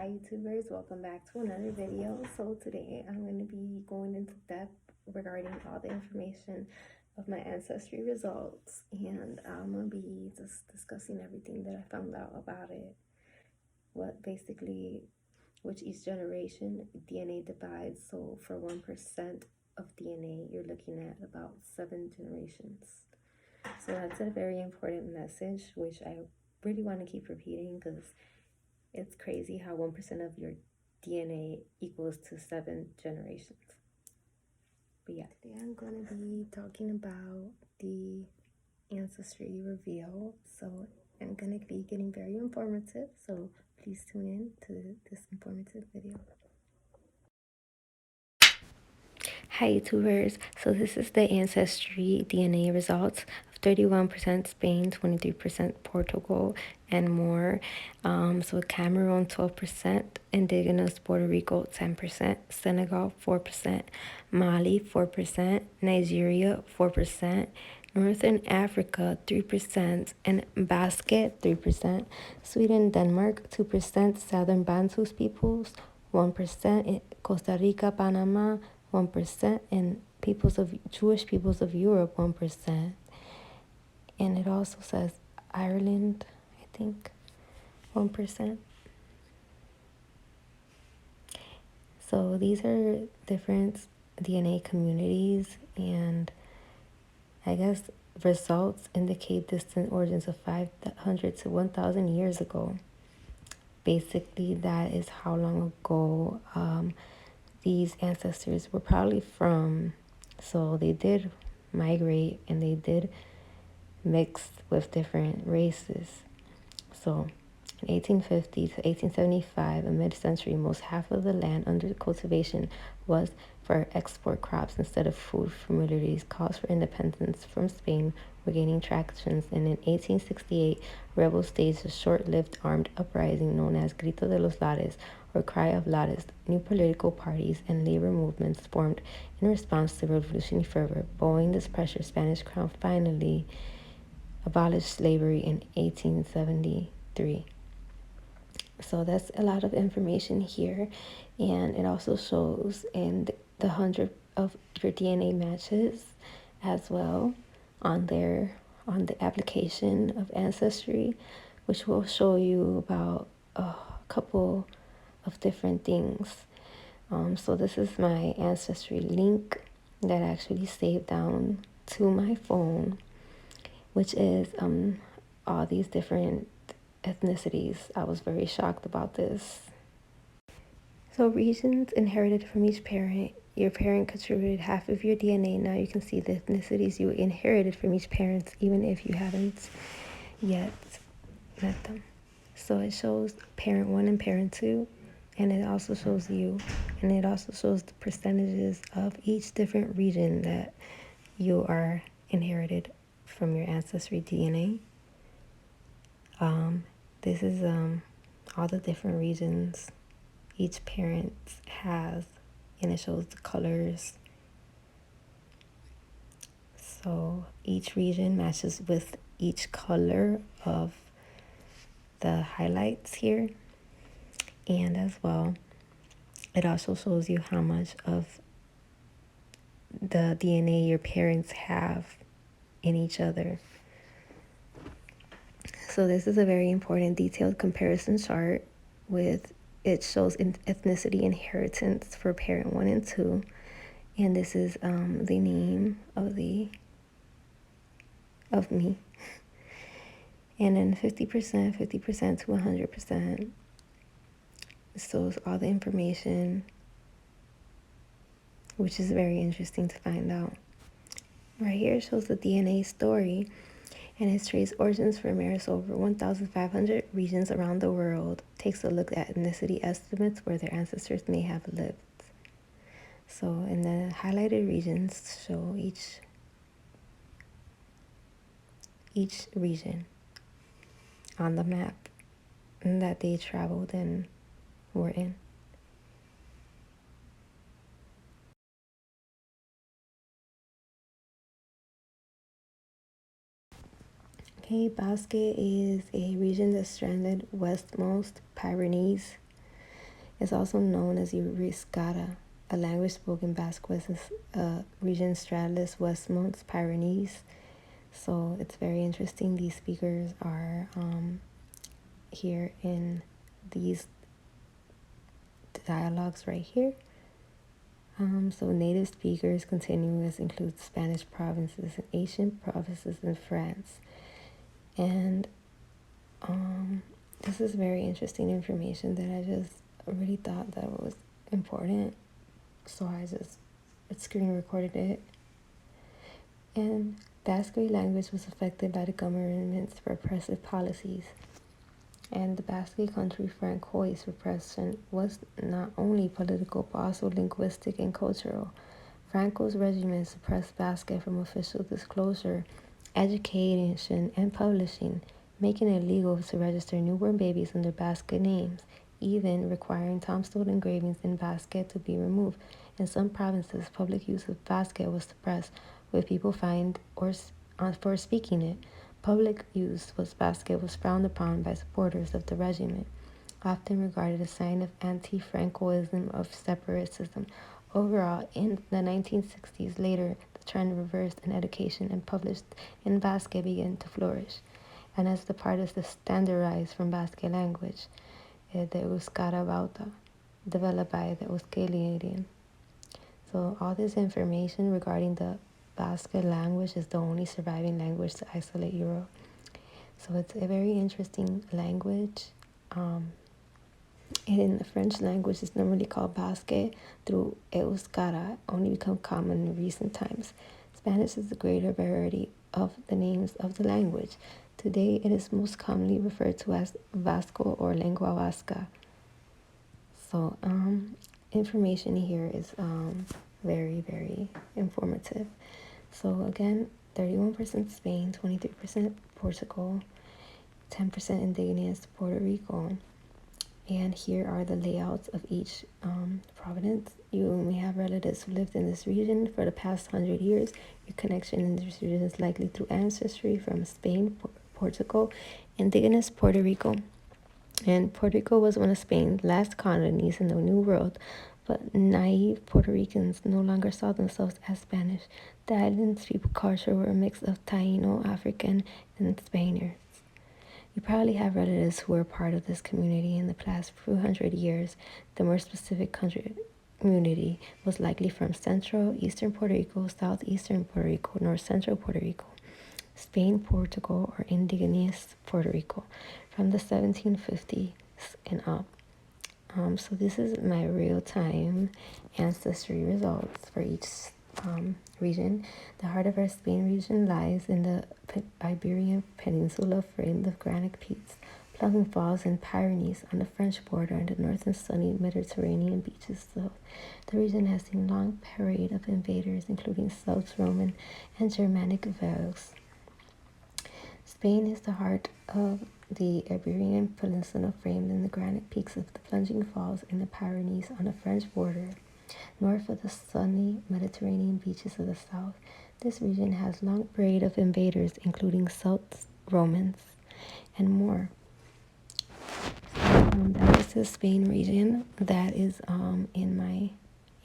Hi YouTubers, welcome back to another video. So today I'm going to be going into depth regarding all the information of my ancestry results, and I'm going to be just discussing everything that I found out about it, which each generation DNA divides. So for 1% of DNA, you're looking at about 7 generations. So that's a very important message, which I really want to keep repeating because it's crazy how 1% of your DNA equals to 7 generations. But yeah, today I'm going to be talking about the ancestry reveal. So I'm going to be getting very informative. So please tune in to this informative video. Hi YouTubers, so this is the Ancestry DNA results of 31% Spain, 23% Portugal, and more. So Cameroon 12%, Indigenous Puerto Rico 10%, Senegal 4%, Mali 4%, Nigeria 4%, Northern Africa 3%, and Basque 3%, Sweden, Denmark 2%, Southern Bantu peoples 1%, Costa Rica, Panama 1%, and Jewish peoples of Europe 1%. And it also says Ireland, I think, 1%. So these are different DNA communities, and I guess results indicate distant origins of 500 to 1,000 years ago. Basically, that is how long ago these ancestors were probably from. So they did migrate and they did mix with different races. So in 1850 to 1875, a mid-century, most half of the land under cultivation was for export crops instead of food. Familiarities, calls for independence from Spain were gaining traction, and in 1868, rebels staged a short-lived armed uprising known as Grito de los Lares, or Cry of Lares. New political parties and labor movements formed in response to revolutionary fervor. Bowing this pressure, Spanish crown finally abolished slavery in 1873. So that's a lot of information here, and it also shows in the 100 of your DNA matches as well on the application of Ancestry, which will show you about a couple of different things. So this is my Ancestry link that I actually saved down to my phone, which is all these different ethnicities. I was very shocked about this. So regions inherited from each parent. Your parent contributed half of your DNA. Now you can see the ethnicities you inherited from each parent, even if you haven't yet met them. So it shows parent 1 and parent 2, and it also shows you, and it also shows the percentages of each different region that you are inherited from your ancestry DNA. This is all the different regions each parent has, and it shows the colors. So each region matches with each color of the highlights here. And as well, it also shows you how much of the DNA your parents have in each other. So this is a very important detailed comparison chart with it shows ethnicity inheritance for parent 1 and 2, and this is the name of me, and then 50%, 50% to 100%. Shows all the information, which is very interesting to find out. Right here shows the DNA story, and it traces origins from over 1,500 regions around the world. Takes a look at ethnicity estimates where their ancestors may have lived. So in the highlighted regions show each region on the map that they traveled and were in. Okay, Basque is a region that's stranded westmost Pyrenees. It's also known as Euriscata, a language spoken Basque West region straddles Westmont's Pyrenees. So it's very interesting. These speakers are here in these dialogues right here. So native speakers continuous include Spanish provinces and ancient provinces in France. And this is very interesting information that I just really thought that was important. So I just screen recorded it. And Basque language was affected by the government's repressive policies. And the Basque country Francois repression was not only political but also linguistic and cultural. Franco's regime suppressed Basque from official disclosure, education, and publishing, making it illegal to register newborn babies under Basque names, even requiring tombstone engravings in Basque to be removed. In some provinces, public use of Basque was suppressed, with people fined for speaking it. Public use of Basque was frowned upon by supporters of the regime, often regarded as a sign of anti-Francoism of separatism. Overall, in the 1960s, later, the trend reversed and education and published in Basque began to flourish. And as the part is standardized from Basque language, the Euskara Bauta, developed by the Euskalian. So all this information regarding the Basque language is the only surviving language to isolate Europe. So it's a very interesting language. In the French language, it's normally called Basque through Euskara, only become common in recent times. Spanish is the greater variety of the names of the language. Today, it is most commonly referred to as Vasco or Lengua Vasca. So, information here is very, very informative. So again, 31% Spain, 23% Portugal, 10% indigenous Puerto Rico. And here are the layouts of each province. You may have relatives who lived in this region for the past 100 years. Your connection in this region is likely through ancestry from Spain, Portugal, indigenous Puerto Rico. And Puerto Rico was one of Spain's last colonies in the New World, but naive Puerto Ricans no longer saw themselves as Spanish. The island's people culture were a mix of Taino, African, and Spaniards. You probably have relatives who were part of this community in the past few hundred years. The more specific community was likely from central, eastern Puerto Rico, southeastern Puerto Rico, north central Puerto Rico, Spain, Portugal, or indigenous Puerto Rico from the 1750s and up. So this is my real-time ancestry results for each region. The heart of our Spain region lies in the Iberian Peninsula, framed of granite peaks, plunging falls, and Pyrenees on the French border and the north and sunny Mediterranean beaches. So the region has seen a long parade of invaders, including South Roman and Germanic Vikings. Spain is the heart of the Iberian Peninsula, framed in the granite peaks of the plunging falls in the Pyrenees on the French border, north of the sunny Mediterranean beaches of the south. This region has a long parade of invaders, including Celts, Romans, and more. That is the Spain region that is in my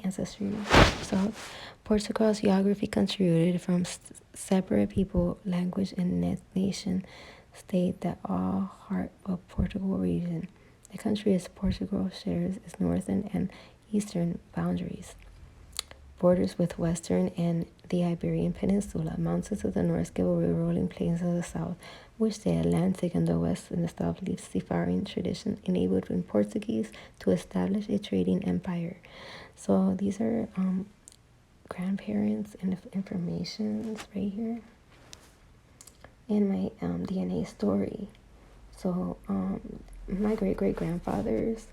ancestry results. Portugal's geography contributed from separate people, language, and nation state that all heart of Portugal region. The country as Portugal shares its northern and eastern boundaries, borders with western and the Iberian Peninsula, mountains to the north give away rolling plains of the south, which the Atlantic and the west and the south leave seafaring tradition enabled in Portuguese to establish a trading empire. So these are grandparents and information right here in my DNA story. So my great-great-grandfathers,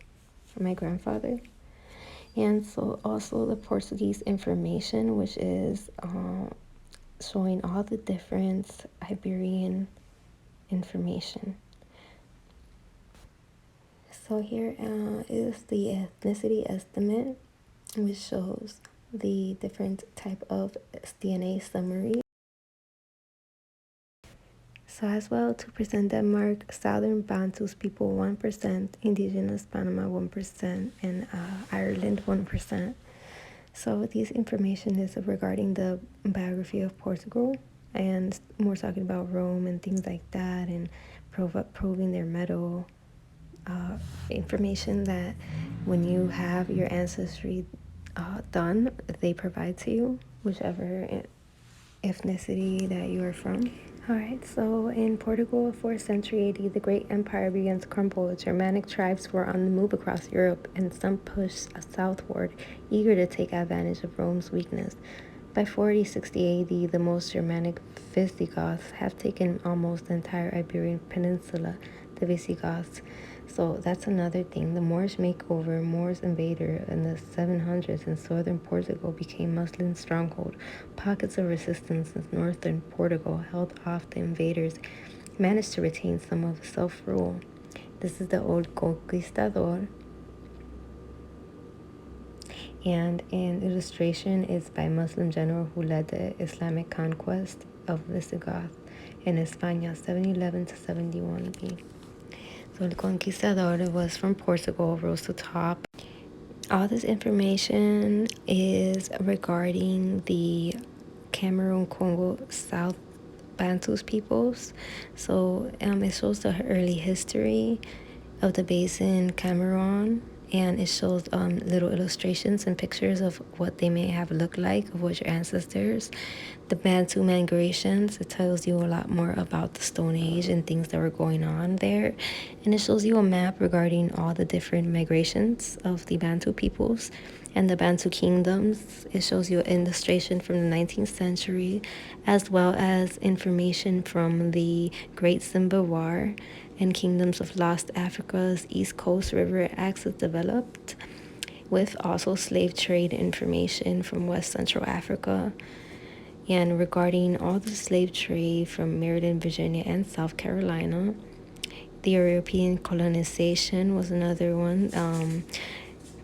my grandfather, and so also the Portuguese information, which is showing all the different Iberian information. So here is the ethnicity estimate, which shows the different type of DNA summary. So as well, 2% Denmark, Southern Bantus people 1%, Indigenous Panama 1%, and Ireland 1%. So this information is regarding the biography of Portugal, and more talking about Rome and things like that, and proving their metal information that when you have your ancestry done, they provide to you, whichever ethnicity that you are from. Alright, so in Portugal, 4th century AD, the great empire began to crumble. Germanic tribes were on the move across Europe, and some pushed southward, eager to take advantage of Rome's weakness. By 4060 AD, the most Germanic Visigoths have taken almost the entire Iberian Peninsula, the Visigoths. So that's another thing. The Moorish makeover, Moors invader in the 700s in southern Portugal became Muslim stronghold. Pockets of resistance in northern Portugal held off the invaders, managed to retain some of self-rule. This is the old conquistador. And an illustration is by Muslim general who led the Islamic conquest of Visigoth in España, 711 to 71 B. So the conquistador was from Portugal, rose to top. All this information is regarding the Cameroon, Congo, South Bantus peoples. So it shows the early history of the basin, Cameroon, and it shows little illustrations and pictures of what they may have looked like, of what your ancestors. The Bantu migrations, it tells you a lot more about the Stone Age and things that were going on there. And it shows you a map regarding all the different migrations of the Bantu peoples and the Bantu kingdoms. It shows you an illustration from the 19th century, as well as information from the Great Simba War and kingdoms of Lost Africa's East Coast River axis developed, with also slave trade information from West Central Africa. And regarding all the slave trade from Maryland, Virginia, and South Carolina, the European colonization was another one.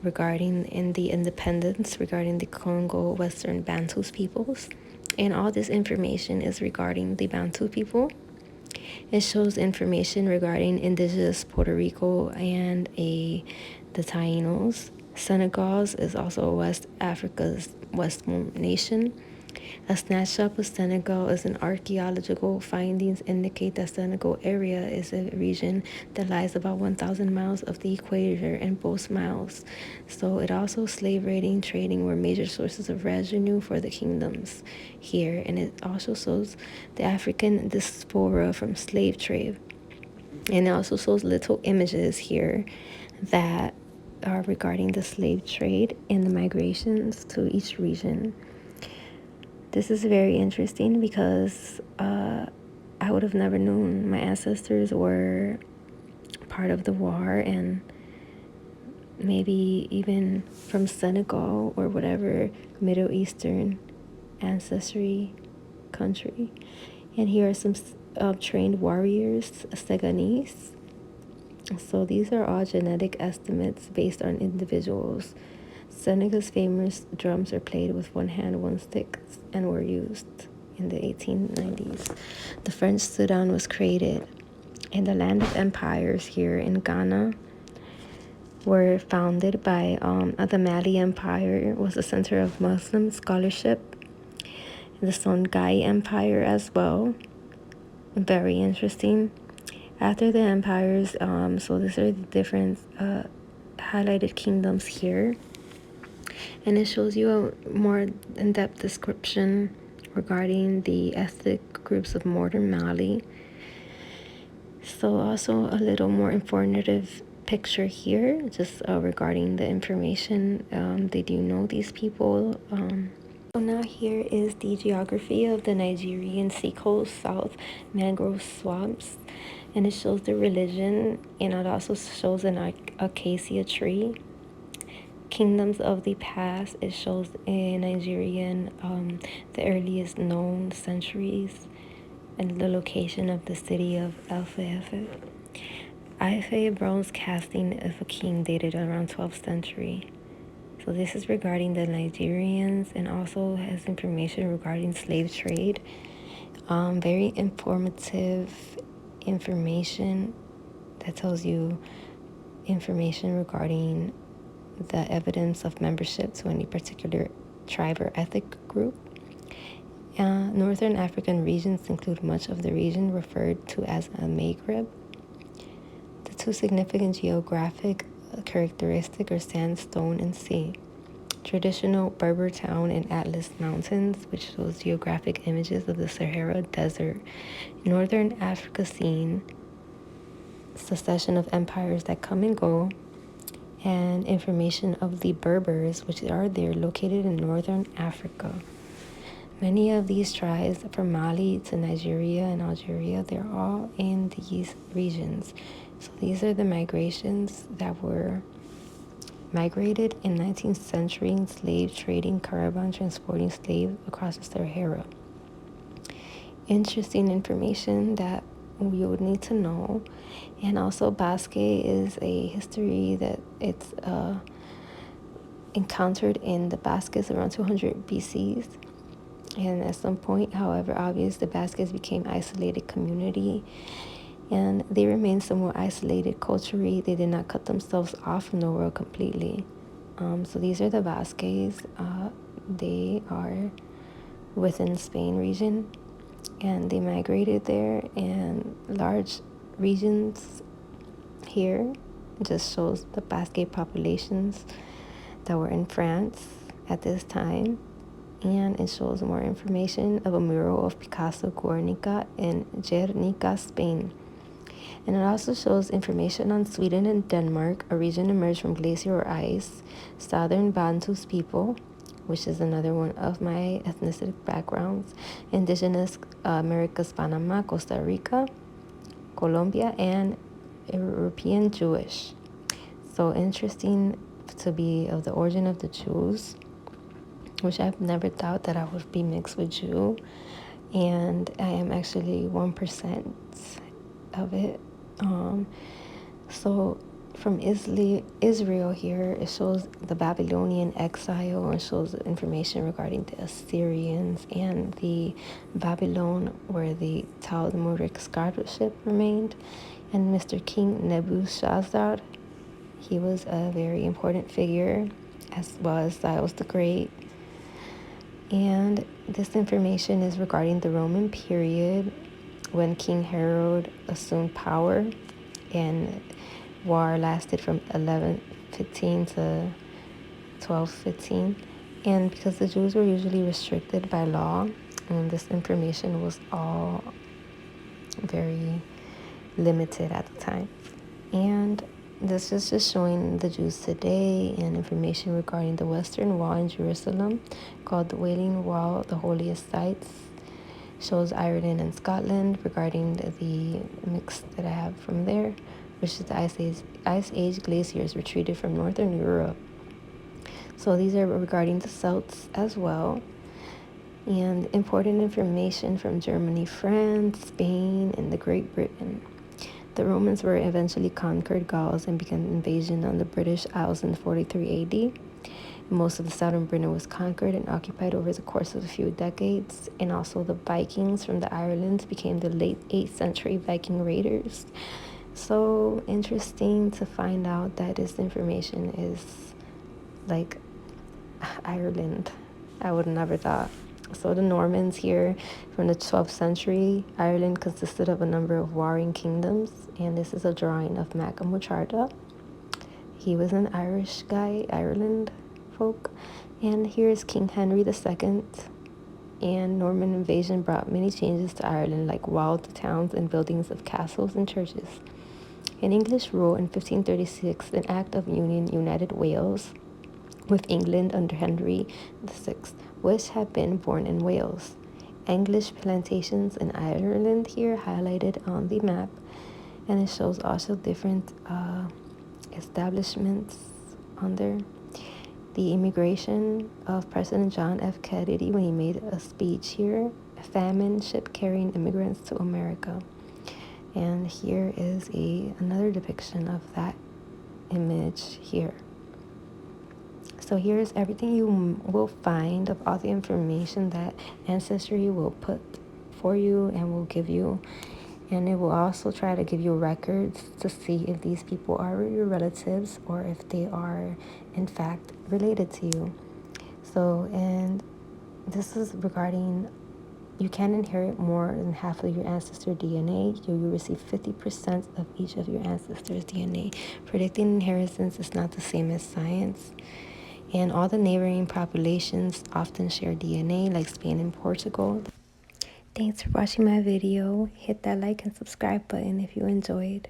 Regarding in the independence, regarding the Congo Western Bantus peoples. And all this information is regarding the Bantu people. It shows information regarding indigenous Puerto Rico and the Tainos. Senegal is also West Africa's western nation. A snapshot of Senegal is an archaeological findings indicate that Senegal area is a region that lies about 1,000 miles of the equator and boasts miles. So it also slave raiding, trading were major sources of revenue for the kingdoms here. And it also shows the African diaspora from slave trade. And it also shows little images here that are regarding the slave trade and the migrations to each region. This is very interesting because I would have never known my ancestors were part of the war, and maybe even from Senegal or whatever Middle Eastern ancestry country. And here are some trained warriors, Seganese. So these are all genetic estimates based on individuals. Senegal's famous drums are played with one hand, one stick, and were used in the 1890s. The French Sudan was created, and the land of empires here in Ghana were founded by the Mali Empire was a center of Muslim scholarship. The Songhai Empire as well, very interesting. After the empires, so these are the different highlighted kingdoms here. And it shows you a more in-depth description regarding the ethnic groups of modern Mali. So also a little more informative picture here, just regarding the information. Did you know these people? So now here is the geography of the Nigerian seacoast, south mangrove swamps, and it shows the religion, and it also shows an acacia tree. Kingdoms of the past, it shows in Nigerian the earliest known centuries and the location of the city of Ife. Ife bronze casting of a king dated around 12th century. So this is regarding the Nigerians, and also has information regarding slave trade. Very informative information that tells you information regarding the evidence of membership to any particular tribe or ethnic group. Northern African regions include much of the region referred to as a Maghreb. The two significant geographic characteristics are sandstone and sea. Traditional Berber town in Atlas Mountains, which shows geographic images of the Sahara Desert. Northern Africa scene, succession of empires that come and go, and information of the Berbers, which are there located in northern Africa. Many of these tribes, from Mali to Nigeria and Algeria, they're all in these regions. So these are the migrations that were migrated in 19th century slave trading caravan transporting slaves across the Sahara. Interesting information that you would need to know. And also Basque is a history that it's encountered in the Basques around 200 BCs. And at some point, however obvious, the Basques became isolated community, and they remained somewhat isolated culturally. They did not cut themselves off from the world completely. So these are the Basques. They are within Spain region, and they migrated there, and large regions here just shows the Basque populations that were in France at this time. And it shows more information of a mural of Picasso Guernica in Guernica, Spain. And it also shows information on Sweden and Denmark, a region emerged from glacier or ice, southern Bantus people, which is another one of my ethnicity backgrounds, indigenous Americas, Panama, Costa Rica, Colombia, and European Jewish. So interesting to be of the origin of the Jews, which I've never thought that I would be mixed with Jew, and I am actually 1% of it. So from Israel here, it shows the Babylonian exile and shows information regarding the Assyrians and the Babylon where the Talmudic scholarship remained, and Mr. King Nebuchadnezzar. He was a very important figure, as well as Cyrus the Great. And this information is regarding the Roman period when King Herod assumed power, and war lasted from 1115 to 1215. And because the Jews were usually restricted by law, and this information was all very limited at the time. And this is just showing the Jews today and information regarding the Western Wall in Jerusalem, called the Wailing Wall, the holiest sites. Shows Ireland and Scotland regarding the mix that I have from there, which is the Ice Age glaciers retreated from Northern Europe. So these are regarding the Celts as well. And important information from Germany, France, Spain, and the Great Britain. The Romans were eventually conquered Gauls and began invasion on the British Isles in 43 AD. Most of the southern Britain was conquered and occupied over the course of a few decades. And also the Vikings from the Ireland became the late 8th century Viking raiders. So interesting to find out that this information is like Ireland. I would never thought. So the Normans here from the 12th century, Ireland consisted of a number of warring kingdoms, and this is a drawing of Macamocharda. He was an Irish guy, Ireland folk. And here is King Henry II. And Norman invasion brought many changes to Ireland, like walled towns and buildings of castles and churches. In English rule in 1536, an Act of Union united Wales with England under Henry VI, which had been born in Wales. English plantations in Ireland here highlighted on the map, and it shows also different establishments on there. The immigration of President John F. Kennedy when he made a speech here, a famine ship carrying immigrants to America. And here is another depiction of that image here. So here's everything you will find of all the information that Ancestry will put for you and will give you, and it will also try to give you records to see if these people are your relatives or if they are in fact related to you. So, and this is regarding, you can inherit more than half of your ancestor DNA. You will receive 50% of each of your ancestors' DNA. Predicting inheritance is not the same as science. And all the neighboring populations often share DNA, like Spain and Portugal. Thanks for watching my video. Hit that like and subscribe button if you enjoyed.